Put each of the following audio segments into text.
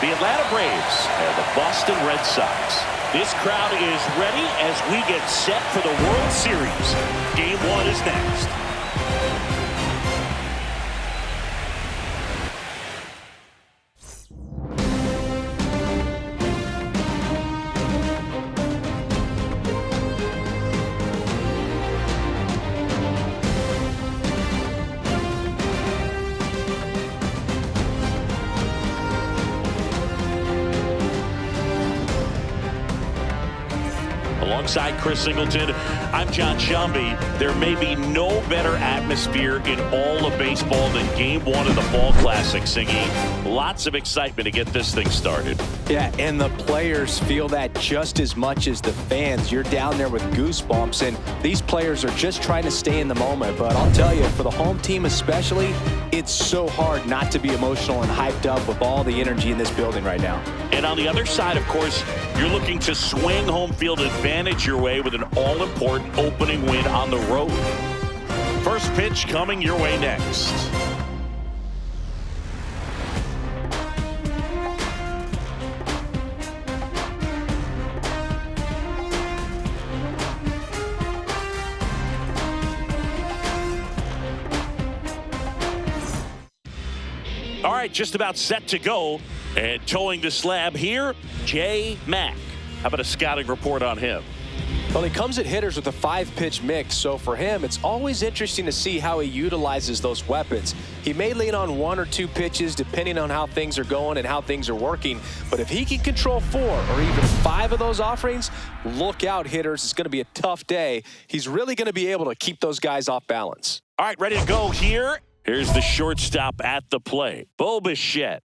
the Atlanta Braves and the Boston Red Sox. This crowd is ready as we get set for the World Series. Game 1 is next. Alongside Chris Singleton, I'm John Shelby. There may be no better atmosphere in all of baseball than Game 1 of the Fall Classic, Singy. Lots of excitement to get this thing started. Yeah, and the players feel that just as much as the fans. You're down there with goosebumps, and these players are just trying to stay in the moment. But I'll tell you, for the home team especially, it's so hard not to be emotional and hyped up with all the energy in this building right now. And on the other side, of course, you're looking to swing home field advantage your way with an all-important opening win on the road. First pitch coming your way next. All right, just about set to go. And towing the slab here, Jay Mack. How about a scouting report on him? Well, he comes at hitters with a 5-pitch mix, so for him, it's always interesting to see how he utilizes those weapons. He may lean on 1 or 2 pitches depending on how things are going and how things are working, but if he can control 4 or even 5 of those offerings, look out, hitters. It's going to be a tough day. He's really going to be able to keep those guys off balance. All right, ready to go here. Here's the shortstop at the plate, Bo Bichette.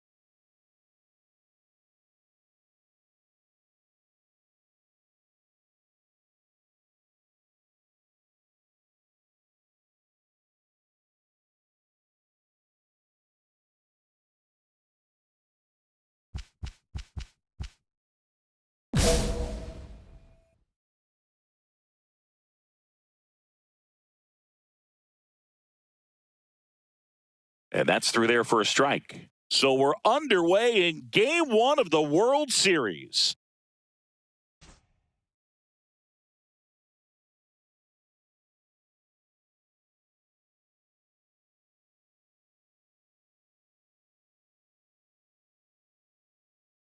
And that's through there for a strike. So we're underway in Game 1 of the World Series.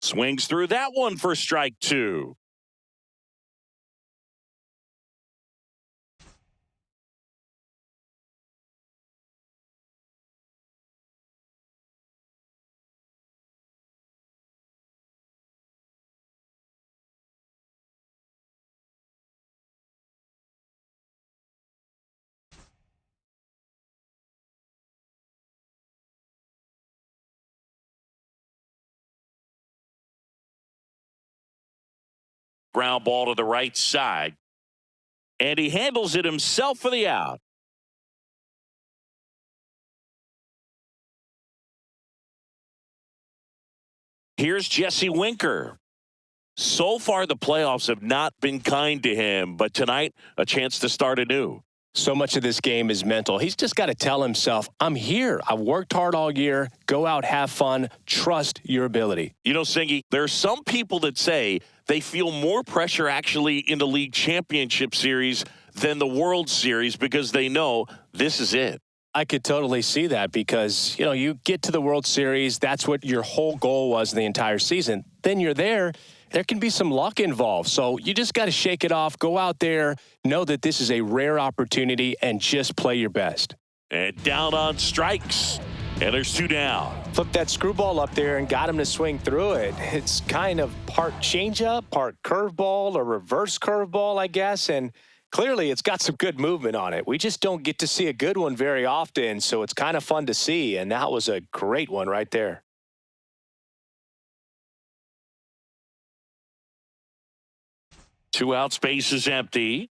Swings through that one for strike 2. Ground ball to the right side. And he handles it himself for the out. Here's Jesse Winker. So far, the playoffs have not been kind to him, but tonight, a chance to start anew. So much of this game is mental. He's just got to tell himself, I'm here. I've worked hard all year. Go out, have fun, trust your ability. You know, Singy, there are some people that say they feel more pressure actually in the league championship series than the World Series because they know this is it. I could totally see that because, you know, you get to the World Series, that's what your whole goal was the entire season. Then you're there can be some luck involved. So you just got to shake it off, go out there, know that this is a rare opportunity, and just play your best. And down on strikes. And there's 2 down. Flipped that screwball up there and got him to swing through it. It's kind of part changeup, part curveball, or reverse curveball, I guess. And clearly it's got some good movement on it. We just don't get to see a good one very often, so it's kind of fun to see. And that was a great one right there. Two out, space is empty.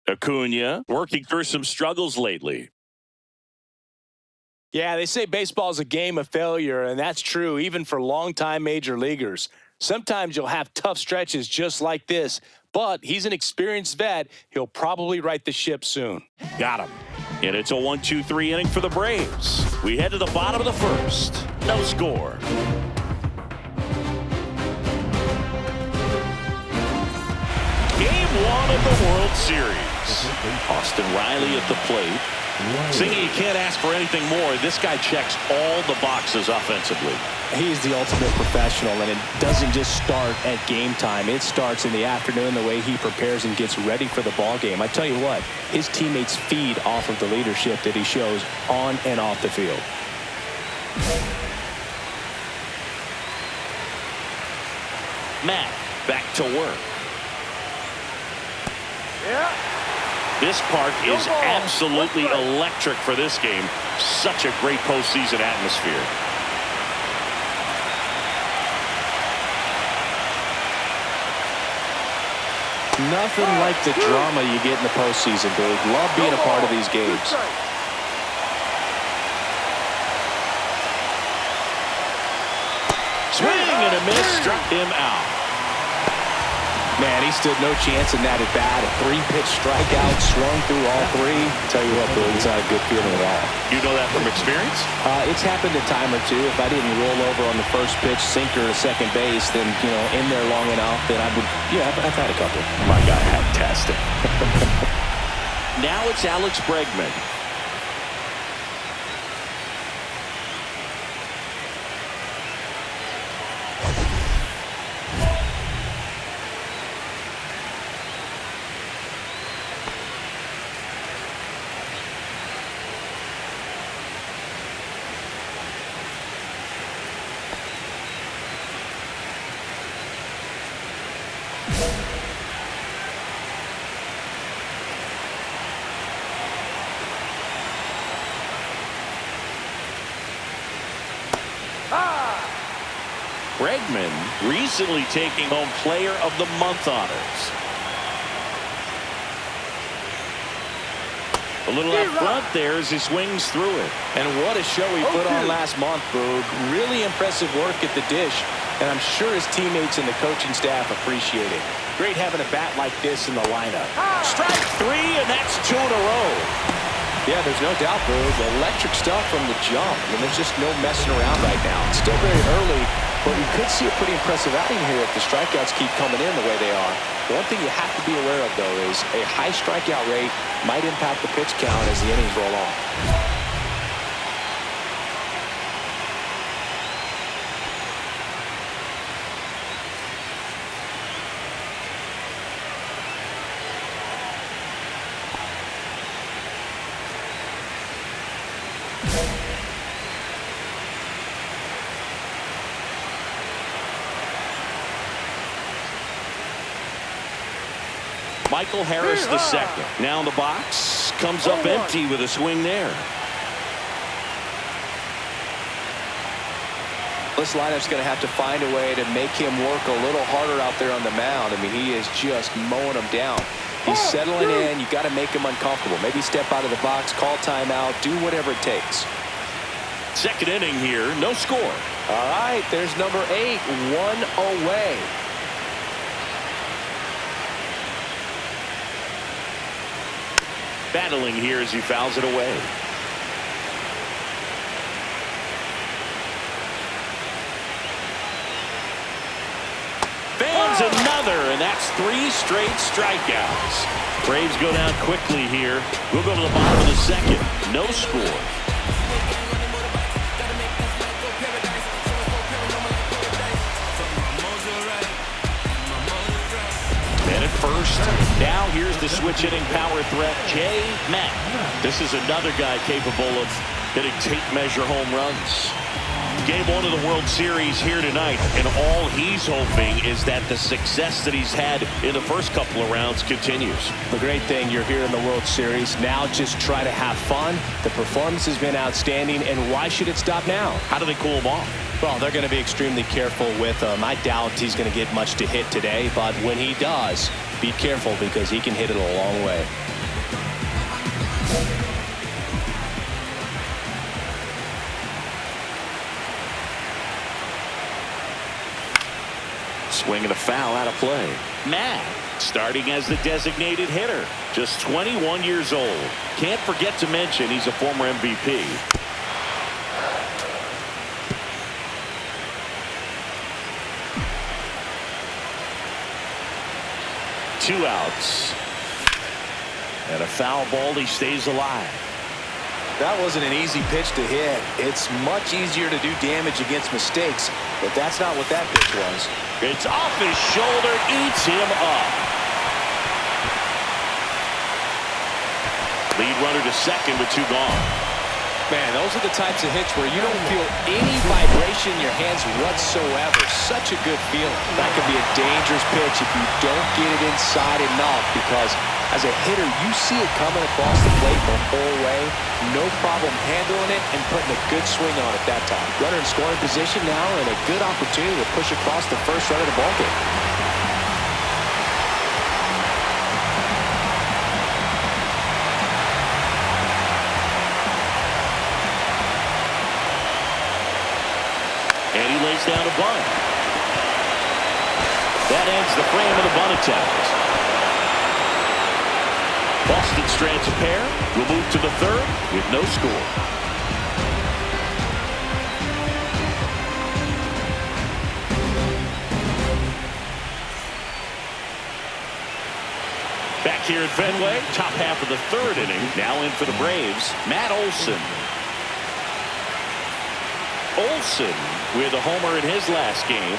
Acuna working through some struggles lately. Yeah, they say baseball is a game of failure, and that's true even for longtime major leaguers. Sometimes you'll have tough stretches just like this, but he's an experienced vet. He'll probably right the ship soon. Got him. And it's a 1-2-3 inning for the Braves. We head to the bottom of the first. No score. Game 1 of the World Series. Austin Riley at the plate. Singy, you can't ask for anything more. This guy checks all the boxes offensively. He is the ultimate professional, and it doesn't just start at game time. It starts in the afternoon, the way he prepares and gets ready for the ball game. I tell you what, his teammates feed off of the leadership that he shows on and off the field. Matt back to work. This park is absolutely electric for this game. Such a great postseason atmosphere. Nothing like the drama you get in the postseason, Boog. Love being a part of these games. Swing and a miss, struck him out. Man, he stood no chance in that at bat. A 3-pitch strikeout, swung through all 3. Tell you what, Boog, it's not a good feeling at all. You know that from experience? It's happened a time or two. If I didn't roll over on the first pitch, sinker to second base, then, in there long enough, then I would, I've had a couple. My God, fantastic. Now it's Alex Bregman. Bregman recently taking home Player of the Month honors. A little up front there as he swings through it. And what a show he put on last month, Boog. Really impressive work at the dish, and I'm sure his teammates and the coaching staff appreciate it. Great having a bat like this in the lineup. Strike 3, and that's 2 in a row. Yeah, there's no doubt, Boog. Electric stuff from the jump. I mean, there's just no messing around right now. It's still very early, but we could see a pretty impressive outing here if the strikeouts keep coming in the way they are. The one thing you have to be aware of, though, is a high strikeout rate might impact the pitch count as the innings roll on. Michael Harris the second. Now in the box. Comes up empty with a swing there. This lineup's going to have to find a way to make him work a little harder out there on the mound. I mean, he is just mowing them down. He's settling in. You got to make him uncomfortable. Maybe step out of the box, call timeout, do whatever it takes. Second inning here, no score. All right, there's number 8, 1 away. Battling here as he fouls it away. Fans another, and that's 3 straight strikeouts. Braves go down quickly here. We'll go to the bottom of the second. No score. And at first, now here's the switch hitting power threat, Jay Matt. This is another guy capable of hitting tape measure home runs. Game 1 of the World Series here tonight, and all he's hoping is that the success that he's had in the first couple of rounds continues. The great thing, you're here in the World Series. Now just try to have fun. The performance has been outstanding, and why should it stop now? How do they cool him off? Well, they're going to be extremely careful with him. I doubt he's going to get much to hit today, but when he does, be careful because he can hit it a long way. Swing and a foul out of play. Matt starting as the designated hitter. Just 21 years old. Can't forget to mention he's a former MVP. Two outs. And a foul ball. He stays alive. That wasn't an easy pitch to hit. It's much easier to do damage against mistakes, but that's not what that pitch was. It's off his shoulder, eats him up. Lead runner to second with two gone. Man, those are the types of hits where you don't feel any vibration in your hands whatsoever. Such a good feeling. That can be a dangerous pitch if you don't get it inside enough, because as a hitter, you see it coming across the plate the whole way. No problem handling it and putting a good swing on it that time. Runner in scoring position now, and a good opportunity to push across the first run of the ballgame. And he lays down a bunt. That ends the frame of the bunt attempt. Boston strands a pair. We'll move to the third with no score. Back here at Fenway, top half of the third inning. Now in for the Braves, Matt Olson. Olson with a homer in his last game.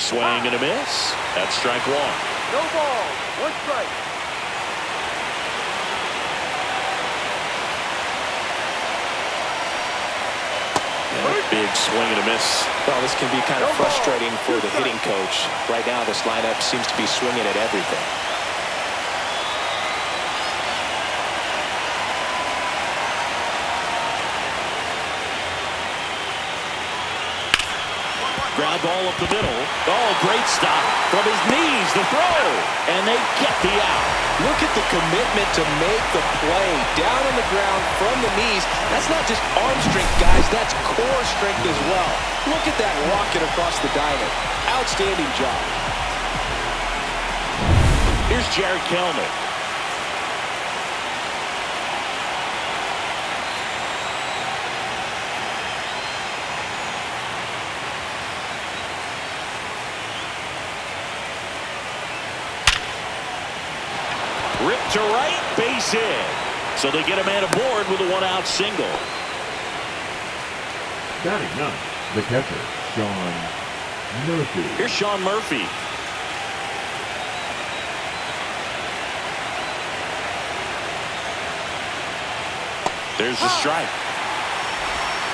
Swing and a miss. That's strike one. No ball, one strike. And a big swing and a miss. Well, this can be kind of frustrating for the hitting coach. Right now, this lineup seems to be swinging at everything. Ground ball up the middle. Oh, great stop. From his knees, the throw. And they get the out. Look at the commitment to make the play. Down on the ground from the knees. That's not just arm strength, guys. That's core strength as well. Look at that rocket across the diamond. Outstanding job. Here's Jared Kelnick. Ripped to right, base hit. So they get a man aboard with a one-out single. Batting ninth, the catcher, Sean Murphy. Here's Sean Murphy. There's the strike.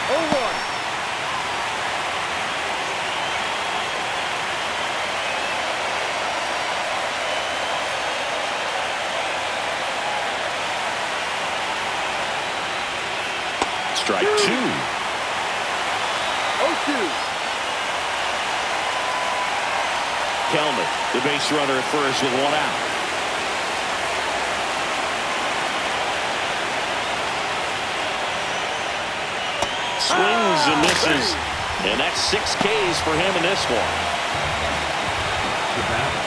0-1. Strike two. 0-2. Kelnick, the base runner at first with one out. Swings and misses. And that's 6 Ks for him in this one.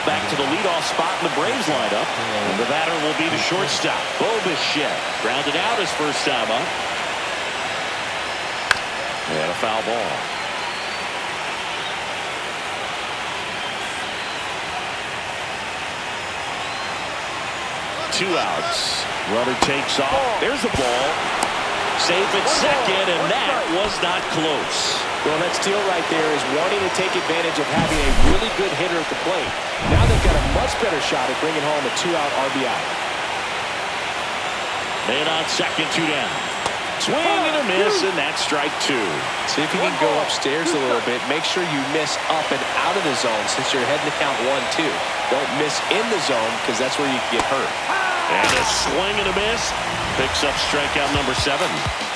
Back to the leadoff spot in the Braves lineup. And the batter will be the shortstop, BoSox. Grounded out his first time up. And a foul ball. Two outs. Runner takes off. There's a ball. Safe at second, and that was not close. Well, that steal right there is wanting to take advantage of having a really good hitter at the plate. Now they've got a much better shot at bringing home a 2-out RBI. Man on second, 2 down. Swing and a miss, and that's strike two. See if you can go upstairs a little bit. Make sure you miss up and out of the zone since you're heading to count 1-2. Don't miss in the zone because that's where you get hurt. And a swing and a miss. Picks up strikeout number 7.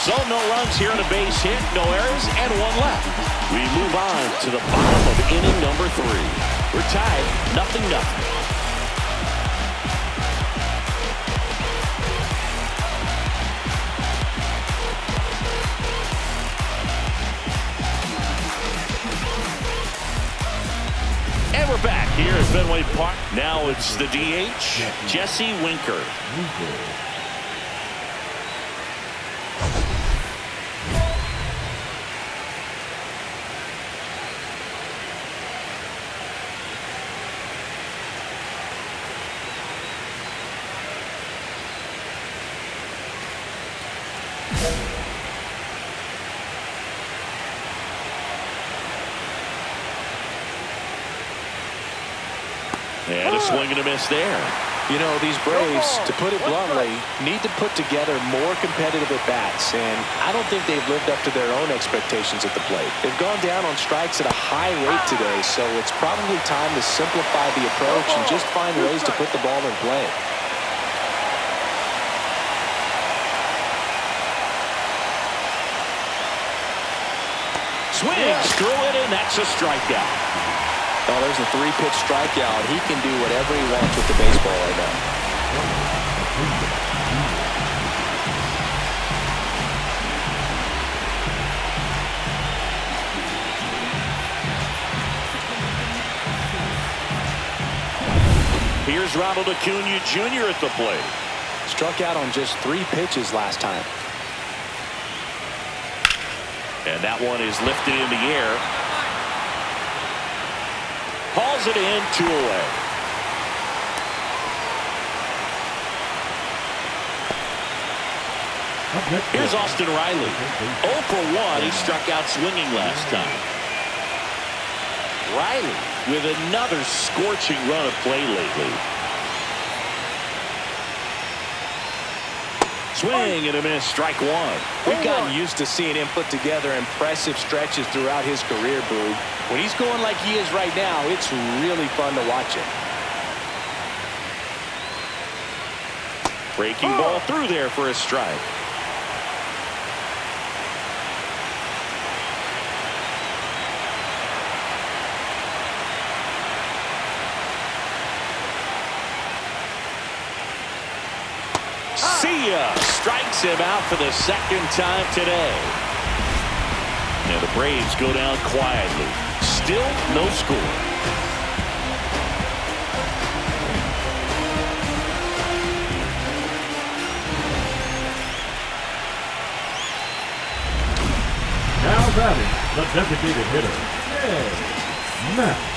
So no runs here on a base hit, no errors, and 1 left. We move on to the bottom of inning number 3. We're tied, 0-0. back here at Fenway Park. Now it's the DH, Jesse Winker. And a swing and a miss there. You know, these Braves, to put it bluntly, need to put together more competitive at-bats, and I don't think they've lived up to their own expectations at the plate. They've gone down on strikes at a high rate today, so it's probably time to simplify the approach and just find ways to put the ball in play. Swings through it, and that's a strikeout. Oh, there's a 3-pitch strikeout. He can do whatever he wants with the baseball right now. Here's Ronald Acuna Jr. at the plate. Struck out on just 3 pitches last time. And that one is lifted in the air. Hauls it in, 2 away. Here's Austin Riley. 0 for 1. He struck out swinging last time. Riley with another scorching run of play lately. Swing and a miss, strike 1. We've gotten used to seeing him put together impressive stretches throughout his career, Boog. When he's going like he is right now, it's really fun to watch him. Breaking ball through there for a strike. See ya. Strikes him out for the 2nd time today. Now the Braves go down quietly. Still no score. Now batting, the designated hitter, Matt.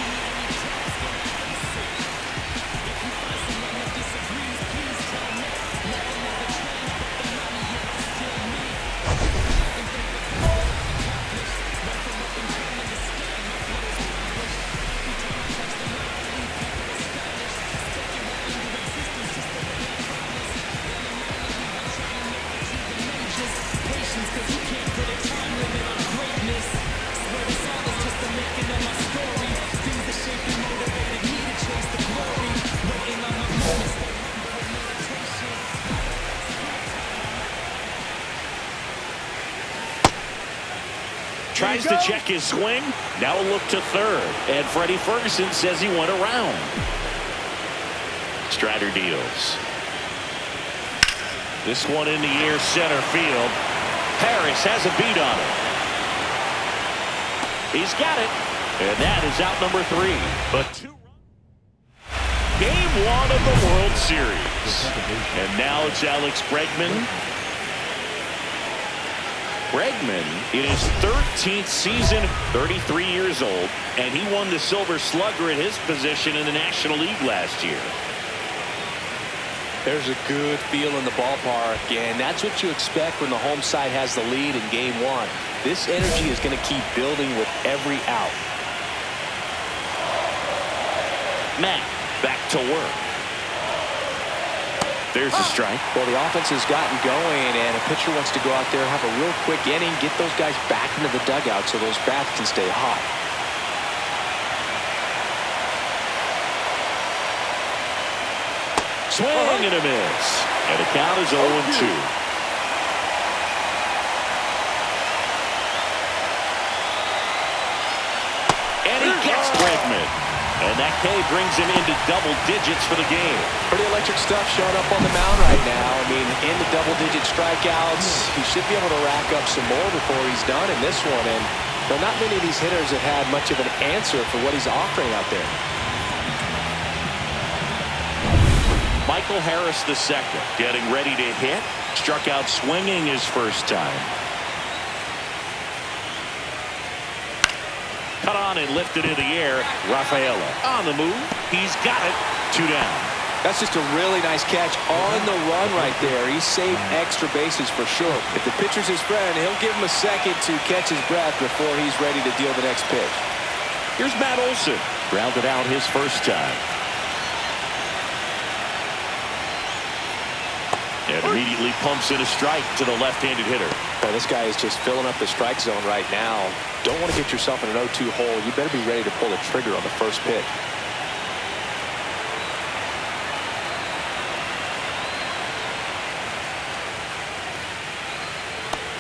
Tries to check his swing. Now a look to third. And Freddie Ferguson says he went around. Strider deals. This one in the air, center field. Harris has a beat on it. He's got it. And that is out number 3. But 2 runs. Game 1 of the World Series. And now it's Alex Bregman. Bregman in his 13th season, 33 years old, and he won the Silver Slugger at his position in the National League last year. There's a good feel in the ballpark, and that's what you expect when the home side has the lead in Game 1. This energy is going to keep building with every out. Matt back to work. There's a strike. Well, the offense has gotten going, and a pitcher wants to go out there, have a real quick inning, get those guys back into the dugout so those bats can stay hot. Swing and a miss. And the count is 0-2. And he gets Bregman. And that K brings him into double digits for the game. Pretty electric stuff showing up on the mound right now. I mean, into double-digit strikeouts. He should be able to rack up some more before he's done in this one. And well, not many of these hitters have had much of an answer for what he's offering out there. Michael Harris II, getting ready to hit. Struck out swinging his first time. Cut on and lifted in the air. Rafaela on the move. He's got it. 2 down. That's just a really nice catch on the run right there. He saved extra bases for sure. If the pitcher's his friend, he'll give him a second to catch his breath before he's ready to deal the next pitch. Here's Matt Olson. Grounded out his first time. And immediately pumps in a strike to the left-handed hitter. Well, this guy is just filling up the strike zone right now. Don't want to get yourself in an 0-2 hole. You better be ready to pull the trigger on the first pitch.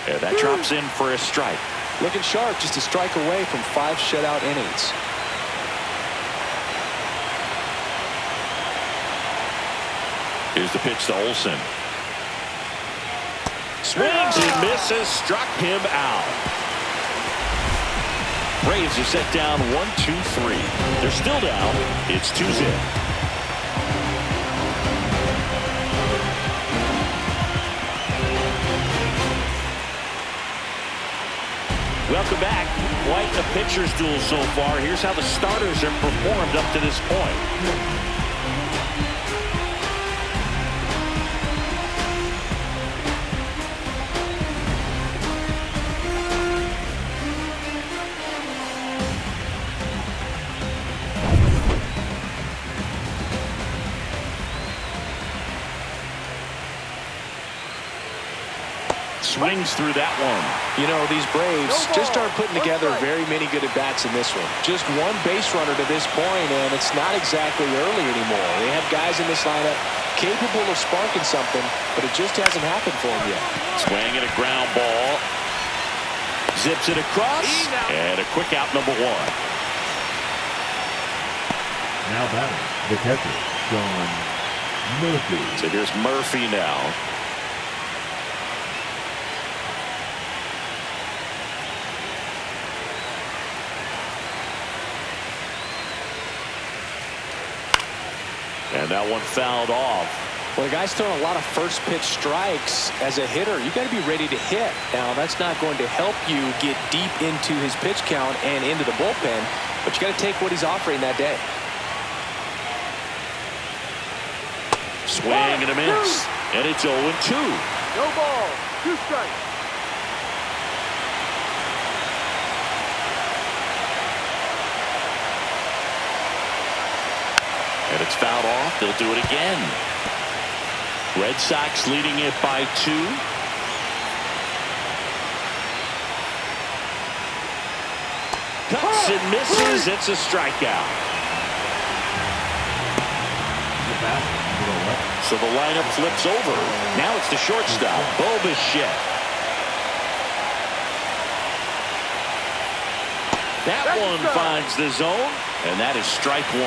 And that drops in for a strike. Looking sharp, just a strike away from 5 shutout innings. Here's the pitch to Olson. Swings and misses, struck him out. Braves are set down 1-2-3. They're still down. It's 2-0. Welcome back. Quite a pitcher's duel so far. Here's how the starters have performed up to this point. Swings through that one. You know, these Braves just aren't putting together very many good at-bats in this one. Just one base runner to this point, and it's not exactly early anymore. They have guys in this lineup capable of sparking something, but it just hasn't happened for them yet. Swing and a ground ball. Zips it across, and a quick out, number 1. Now batting, the catcher, Sean Murphy. So here's Murphy now. And that one fouled off. Well, the guy's throwing a lot of first pitch strikes. As a hitter, you got to be ready to hit. Now, that's not going to help you get deep into his pitch count and into the bullpen, but you got to take what he's offering that day. Swing and a miss. And it's 0-2. No ball. 2 strikes. And it's fouled off. They'll do it again. Red Sox leading it by 2. Cuts and misses. It's a strikeout. So the lineup flips over. Now it's the shortstop, Bobichette. That one finds the zone, and that is strike 1.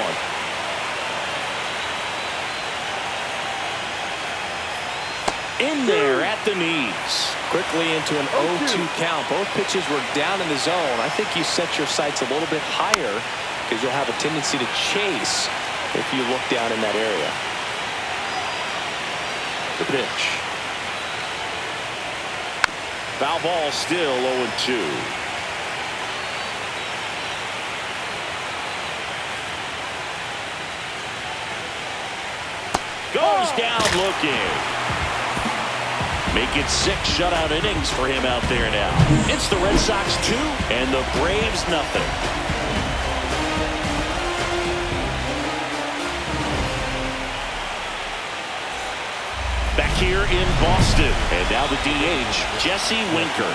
In there at the knees. Quickly into an 0-2 count. Both pitches were down in the zone. I think you set your sights a little bit higher because you'll have a tendency to chase if you look down in that area. The pitch. Foul ball, still 0-2. Goes down looking. Make it 6 shutout innings for him out there now. It's the Red Sox 2 and the Braves nothing. Back here in Boston. And now the DH, Jesse Winker.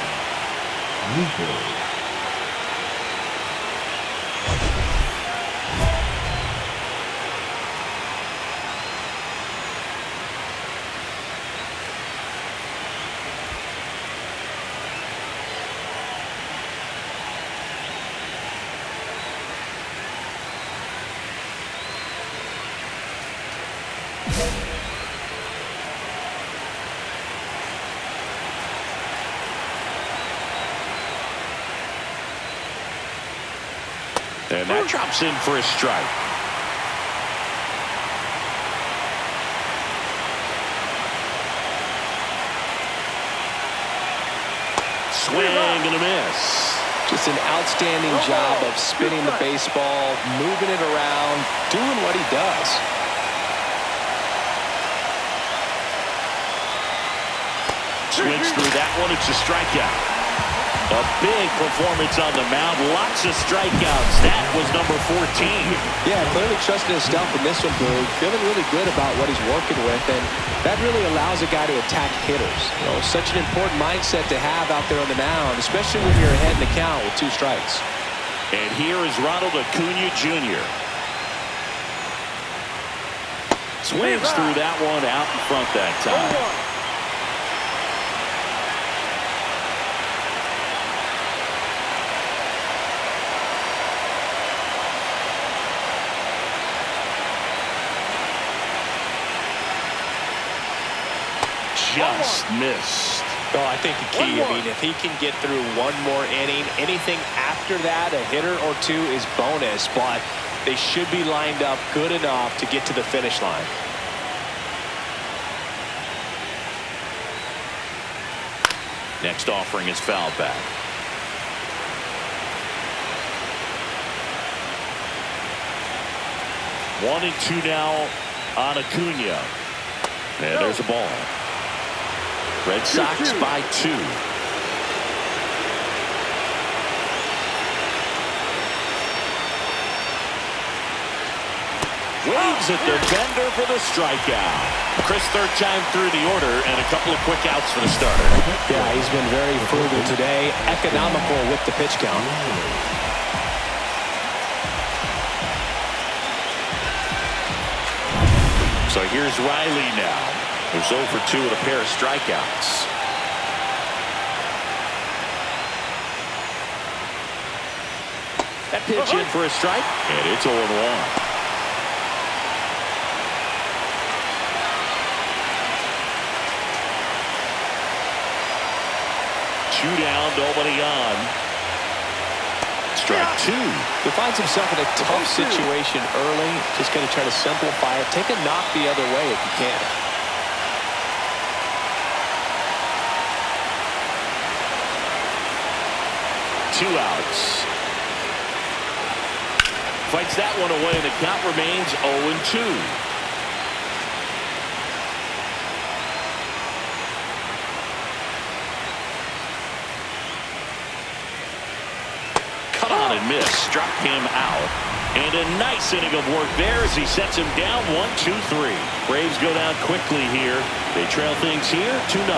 And that drops in for a strike. and a miss. Just an outstanding job of spinning the baseball, moving it around, doing what he does. Swings through that one. It's a strikeout. A big performance on the mound. Lots of strikeouts. That was number 14. Yeah, clearly trusting his stuff in this one, Boog. Feeling really good about what he's working with, and that really allows a guy to attack hitters. You know, such an important mindset to have out there on the mound, especially when you're ahead in the count with 2 strikes. And here is Ronald Acuna Jr. Swings through that one out in front that time. Just missed. Oh, I think the key, I mean, if he can get through one more inning, anything after that, a hitter or 2 is bonus, but they should be lined up good enough to get to the finish line. Next offering is foul back. One and 2 now on Acuna. And there's a ball. Red Sox by 2. Waves at the bender for the strikeout. Chris, third time through the order, and a couple of quick outs for the starter. Yeah, he's been very frugal today. Economical with the pitch count. So here's Riley now. Who's 0 for 2 with a pair of strikeouts. That pitch in for a strike, and it's 0-1. Two down, nobody on. Strike 2. He finds himself in a tough situation early. Just going to try to simplify it. Take a knock the other way if you can. 2 outs. Fights that one away, and the count remains 0-2. Cut on and miss. Struck him out. And a nice inning of work there as he sets him down 1-2-3. Braves go down quickly here. They trail things here 2-0.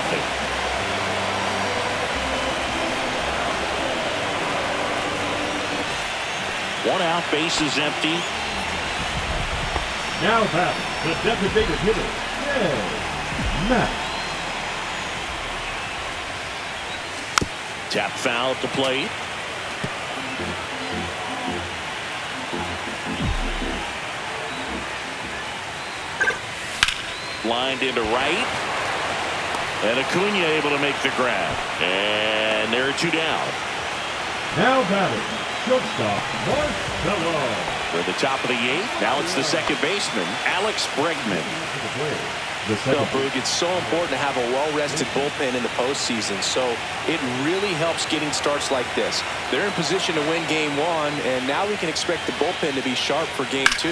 One out, base is empty. Now back, the designated hitter, Matt. Tap foul at the plate. Lined into right. And Acuna able to make the grab. And there are 2 down. Now batting. Shortstop, Marcelo. For the top of the 8th, now it's the second baseman, Alex Bregman. Boog, it's so important to have a well-rested bullpen in the postseason, so it really helps getting starts like this. They're in position to win Game 1, and now we can expect the bullpen to be sharp for Game 2.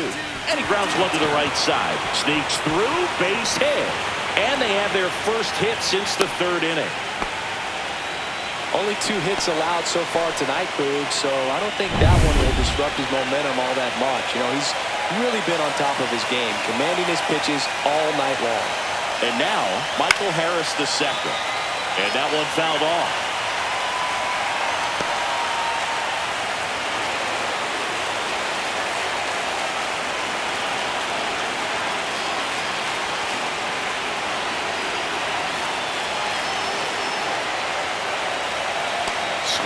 And he grounds one to the right side. Sneaks through, base hit. And they have their first hit since the 3rd inning. Only 2 hits allowed so far tonight, Boog, so I don't think that one will disrupt his momentum all that much. You know, he's really been on top of his game, commanding his pitches all night long. And now, Michael Harris the second. And that one fouled off.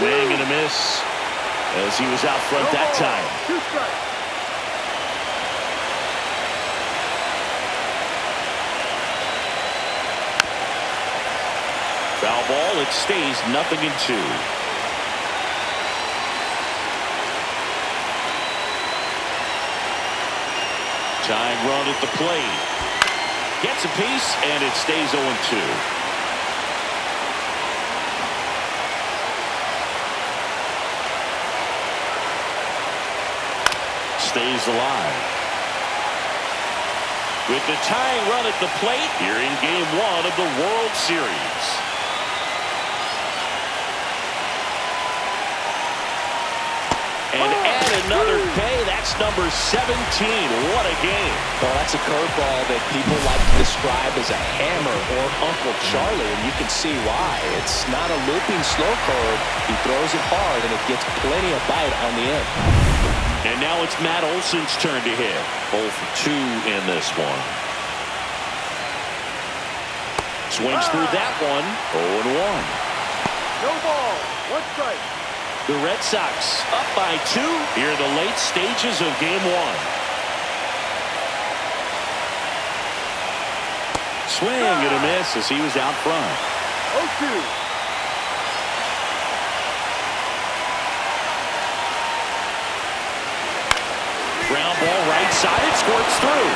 Swing and a miss as he was out front that time. 2 strikes. Foul ball, it stays 0-2. Tying run at the plate. Gets a piece, and it stays 0-2. stays alive. With the tying run at the plate here in Game 1 of the World Series. And add another K. That's number 17. What a game. Well, that's a curveball that people like to describe as a hammer or Uncle Charlie, and you can see why. It's not a looping slow curve. He throws it hard, and it gets plenty of bite on the end. And now it's Matt Olson's turn to hit. 0 for 2 in this one. Swings through that one. 0-1. No ball. 1 strike. The Red Sox up by 2 here in the late stages of Game 1. Swing and a miss as he was out front. 0-2. Ground ball right side. It squirts through.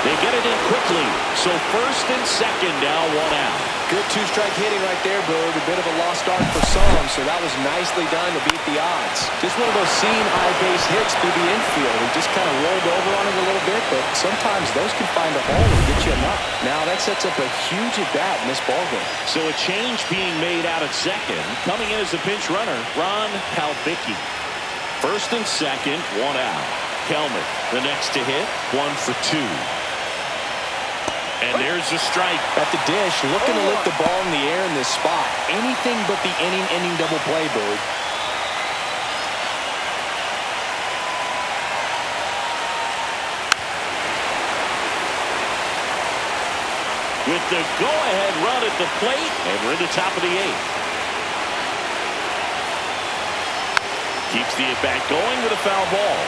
They get it in quickly. So first and second now, 1 out. Good two-strike hitting right there, Boog. A bit of a lost art for some, so that was nicely done to beat the odds. Just one of those seam high base hits through the infield. He just kind of rolled over on it a little bit, but sometimes those can find a hole and get you a knock. Now that sets up a huge at-bat in this ballgame. So a change being made out at second. Coming in as the pinch runner, Ron Palbicki. First and second, 1 out. Kelman, the next to hit, 1 for 2. And there's a strike. At the dish, looking to lift the ball in the air in this spot. Anything but the inning double play, Boog. With the go-ahead run at the plate, and we're in the top of the 8th. Keeps the at-bat going with a foul ball.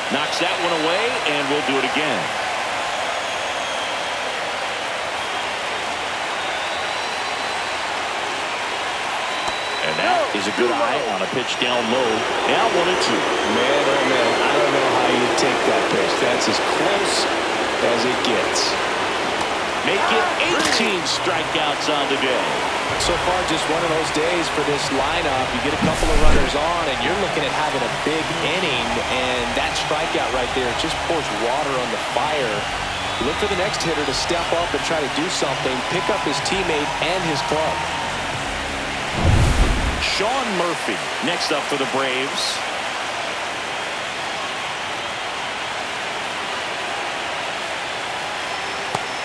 Knocks that one away, and we'll do it again. And that is a good eye on a pitch down low. Now 1-2. Man, oh man, I don't know how you take that pitch. That's as close as it gets. Make it 18 strikeouts on the day. So far, just one of those days for this lineup. You get a couple of runners on, and you're looking at having a big inning, and that strikeout right there just pours water on the fire. You look for the next hitter to step up and try to do something, pick up his teammate and his club. Sean Murphy next up for the Braves.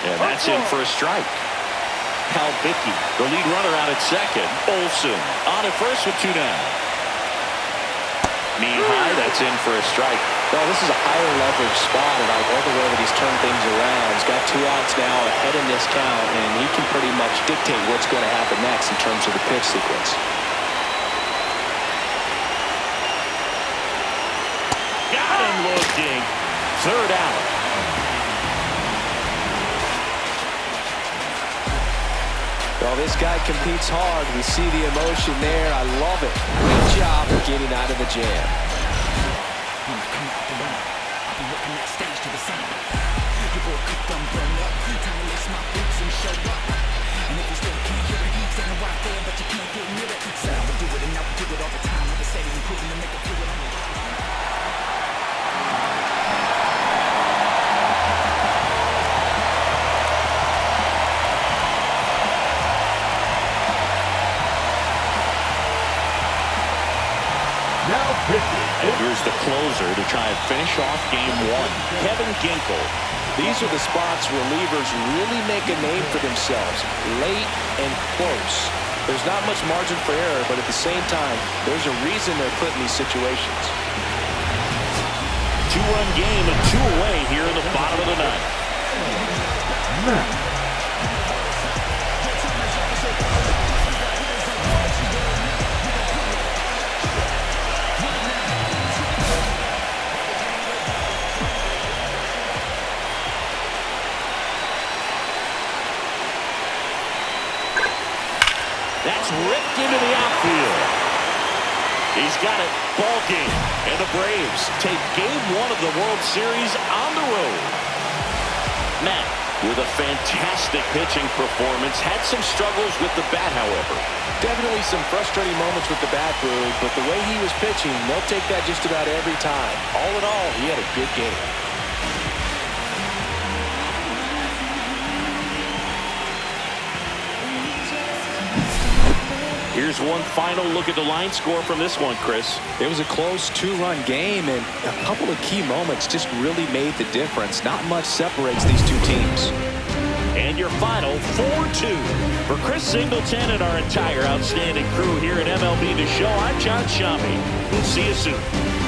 And that's in for a strike. Palbicki, the lead runner out at second. Olson on at first with 2 down. Knee high, that's in for a strike. Well, this is a higher leverage spot, and I love the way that he's turned things around. He's got 2 outs now ahead in this count, and he can pretty much dictate what's going to happen next in terms of the pitch sequence. Got him looking. 3rd out. Well, this guy competes hard. We see the emotion there. I love it. Great job of getting out of the jam. When I come out the window, I'll be looking that stage to the sun. Your boy cooked on burn up. Time to lace my boots and show up. And if you still can't hear it, standing right there, but you can't get near it. Said I would do it and I would do it all the time. I was steady improving to make it fluid on the line. And here's the closer to try and finish off Game 1. Kevin Ginkel. These are the spots relievers really make a name for themselves. Late and close. There's not much margin for error, but at the same time, there's a reason they're put in these situations. 2-run game and 2 away here in the bottom of the 9th. That's ripped into the outfield. He's got it. Ball game. And the Braves take Game 1 of the World Series on the road. Matt. with a fantastic pitching performance. Had some struggles with the bat, however. Definitely some frustrating moments with the bat, Boog, but the way he was pitching, they'll take that just about every time. All in all, he had a good game. Here's one final look at the line score from this one, Chris. It was a close 2-run game, and a couple of key moments just really made the difference. Not much separates these two teams. And your final 4-2. For Chris Singleton and our entire outstanding crew here at MLB The Show, I'm John Shambi. We'll see you soon.